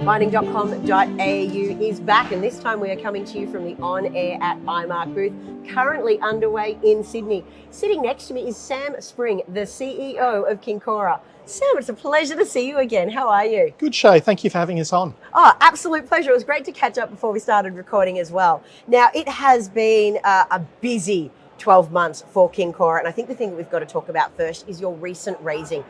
Mining.com.au is back, and this time we are coming to you from the On Air at iMark booth, currently underway in Sydney. Sitting next to me is Sam Spring, the CEO of Kincora. Sam, it's a pleasure to see you again. How are you? Good, Shae. Thank you for having us on. Oh, absolute pleasure. It was great to catch up before we started recording as well. Now, it has been a busy 12 months for Kincora, and I think the thing that we've got to talk about first is your recent raising.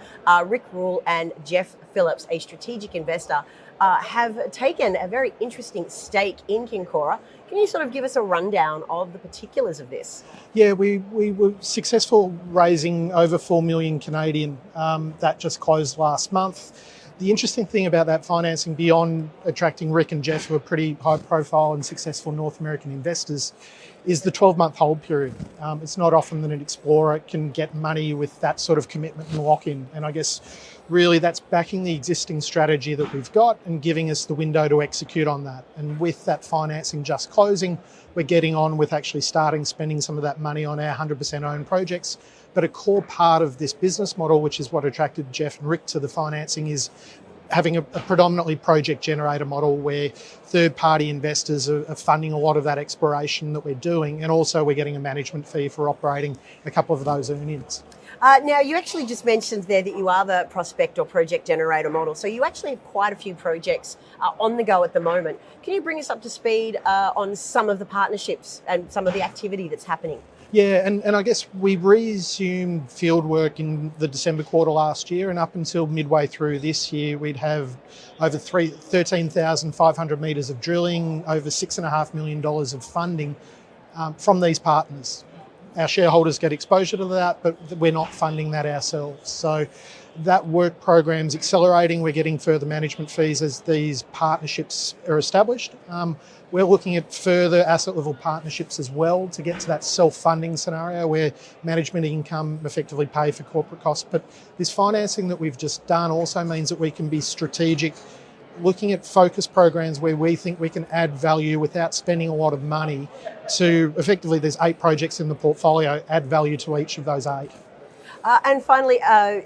Rick Rule and Jeff Phillips, a strategic investor, have taken a very interesting stake in Kincora. Can you sort of give us a rundown of the particulars of this? Yeah, we were successful raising over 4 million Canadian. That just closed last month. The interesting thing about that financing, beyond attracting Rick and Jeff, who are pretty high profile and successful North American investors, is the 12-month hold period. It's not often that an explorer can get money with that sort of commitment and lock-in. And I guess really that's backing the existing strategy that we've got and giving us the window to execute on that. And with that financing just closing, we're getting on with actually starting spending some of that money on our 100% owned projects. But a core part of this business model, which is what attracted Jeff and Rick to the financing, is having a predominantly project generator model where third-party investors are funding a lot of that exploration that we're doing, and also we're getting a management fee for operating a couple of those earnings. Now, you actually just mentioned there that you are the prospect or project generator model, so you actually have quite a few projects on the go at the moment. Can you bring us up to speed on some of the partnerships and some of the activity that's happening? Yeah, and I guess we resumed field work in the December quarter last year, and up until midway through this year, we'd have over 13,500 metres of drilling, over $6.5 million of funding from these partners. Our shareholders get exposure to that, but we're not funding that ourselves. So that work program's accelerating. We're getting further management fees as these partnerships are established. We're looking at further asset level partnerships as well to get to that self-funding scenario where management income effectively pay for corporate costs. But this financing that we've just done also means that we can be strategic, looking at focus programs where we think we can add value without spending a lot of money to effectively, there's 8 projects in the portfolio, add value to each of those 8. And finally,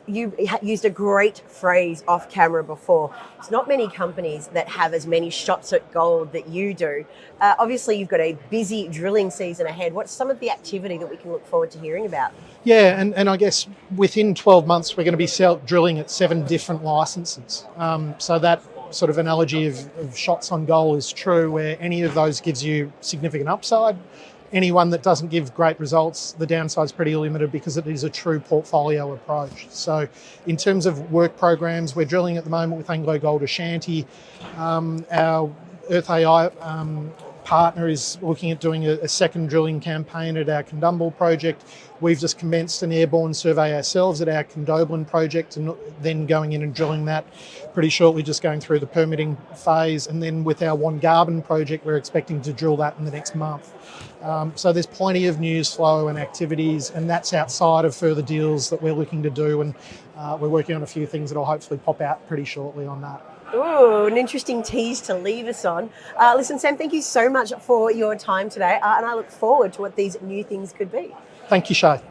you used a great phrase off camera before. There's not many companies that have as many shots at gold that you do. Obviously, you've got a busy drilling season ahead. What's some of the activity that we can look forward to hearing about? Yeah, and I guess within 12 months, we're going to be drilling at 7 different licenses. So that sort of analogy of shots on goal is true, where any of those gives you significant upside. Anyone that doesn't give great results, the downside's pretty limited because it is a true portfolio approach. So in terms of work programs, we're drilling at the moment with Anglo Gold Ashanti. Our Earth AI partner is looking at doing a second drilling campaign at our Condumble project. We've just commenced an airborne survey ourselves at our Condobolin project, and then going in and drilling that pretty shortly, just going through the permitting phase. And then with our Wongarbin project, we're expecting to drill that in the next month. So there's plenty of news flow and activities, and that's outside of further deals that we're looking to do. And we're working on a few things that will hopefully pop out pretty shortly on that. Oh, an interesting tease to leave us on. Listen, Sam, thank you so much for your time today, and I look forward to what these new things could be. Thank you, Shae.